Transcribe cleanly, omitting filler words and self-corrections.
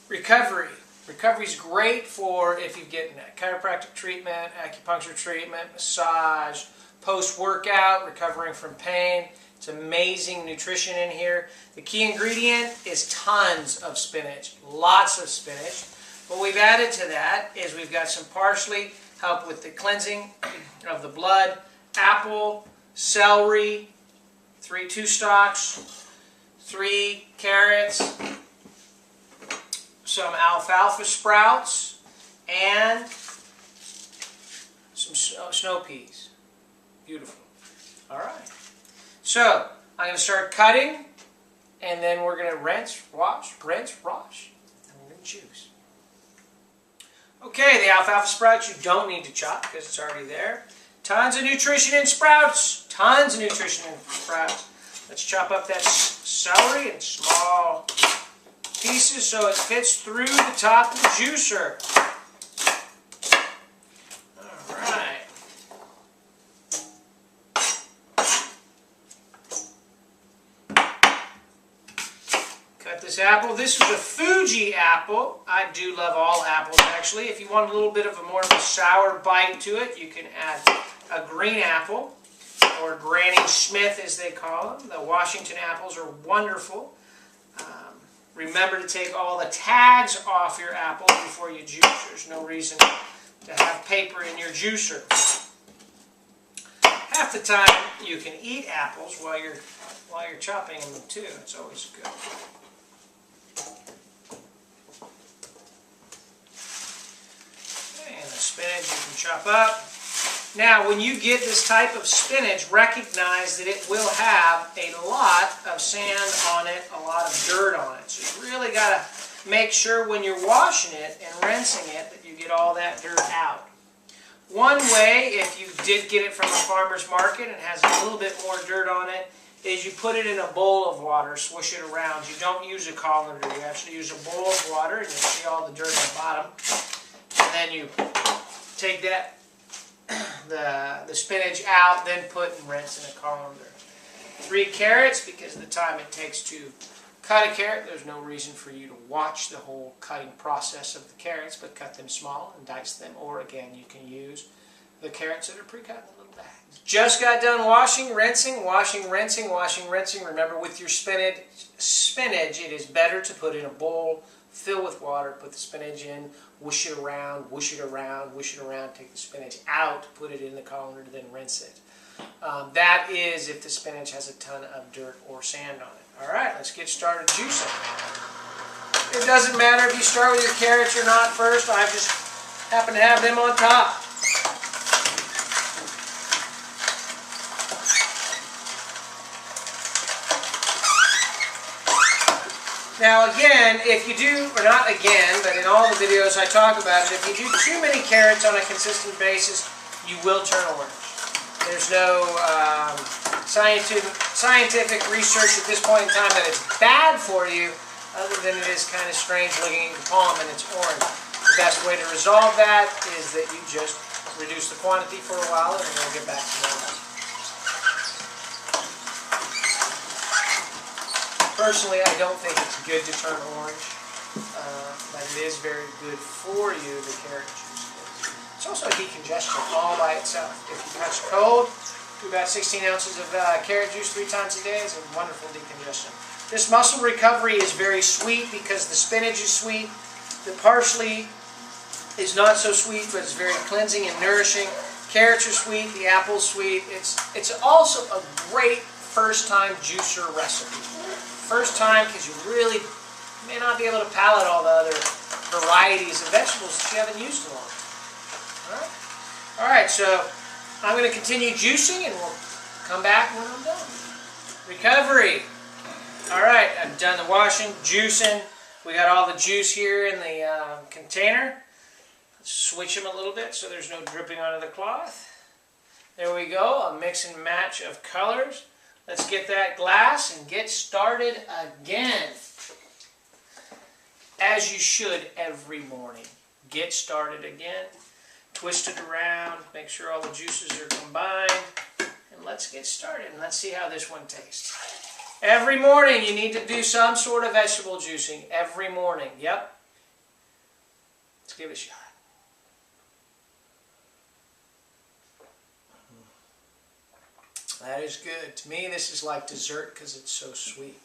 Recovery. Recovery is great for if you get chiropractic treatment, acupuncture treatment, massage, post-workout, recovering from pain. It's amazing nutrition in here. The key ingredient is tons of spinach, lots of spinach. What we've added to that is we've got some parsley, help with the cleansing of the blood, apple, celery, 2 stalks, 3 carrots, some alfalfa sprouts, and some snow peas. Beautiful. All right. So, I'm going to start cutting, and then we're going to rinse, wash, and we're going to juice. Okay, the alfalfa sprouts you don't need to chop because it's already there. Tons of nutrition in sprouts. Tons of nutrition in sprouts. Let's chop up that celery in small pieces so it fits through the top of the juicer. Alright. Cut this apple. This is a Fuji apple. I do love all apples actually. If you want a little bit of more of a sour bite to it, you can add a green apple, or Granny Smith as they call them. The Washington apples are wonderful. Remember to take all the tags off your apples before you juice. There's no reason to have paper in your juicer. Half the time you can eat apples while you're chopping them too. It's always good. And the spinach you can chop up. Now, when you get this type of spinach, recognize that it will have a lot of sand on it, a lot of dirt on it. So you really got to make sure when you're washing it and rinsing it that you get all that dirt out. One way, if you did get it from a farmer's market and has a little bit more dirt on it, is you put it in a bowl of water, swish it around. You don't use a colander, you actually use a bowl of water, and you see all the dirt on the bottom. And then you take that the spinach out, then put and rinse in a colander. 3 carrots, because of the time it takes to cut a carrot, there's no reason for you to watch the whole cutting process of the carrots, but cut them small and dice them, or again, you can use the carrots that are pre-cut in little bags. Just got done washing, rinsing, washing, rinsing, washing, rinsing. Remember, with your spinach, it is better to put in a bowl, fill with water, put the spinach in, whoosh it around, whoosh it around, whoosh it around, take the spinach out, put it in the colander, then rinse it. That is if the spinach has a ton of dirt or sand on it. Alright, let's get started juicing. It doesn't matter if you start with your carrots or not first, I just happen to have them on top. Now again, if you do, or not again, but in all the videos I talk about it, if you do too many carrots on a consistent basis, you will turn orange. There's no scientific research at this point in time that it's bad for you, other than it is kind of strange looking at the palm and it's orange. The best way to resolve that is that you just reduce the quantity for a while and then it'll get back to normal. Personally, I don't think it's good to turn orange, but it is very good for you, the carrot juice is. It's also a decongestant all by itself. If you catch a cold, do about 16 ounces of carrot juice 3 times a day. It's a wonderful decongestant. This muscle recovery is very sweet because the spinach is sweet. The parsley is not so sweet, but it's very cleansing and nourishing. Carrots are sweet, the apple's sweet. It's also a great first-time juicer recipe. First time, because you really may not be able to palate all the other varieties of vegetables that you haven't used in a long time. Alright, so I'm going to continue juicing and we'll come back when I'm done. Recovery. Alright, I've done the washing, juicing. We got all the juice here in the container. Let's switch them a little bit so there's no dripping onto the cloth. There we go, a mix and match of colors. Let's get that glass and get started again. As you should every morning. Get started again. Twist it around. Make sure all the juices are combined. And let's get started. And let's see how this one tastes. Every morning you need to do some sort of vegetable juicing. Every morning. Yep. Let's give it a shot. That is good. To me, this is like dessert because it's so sweet.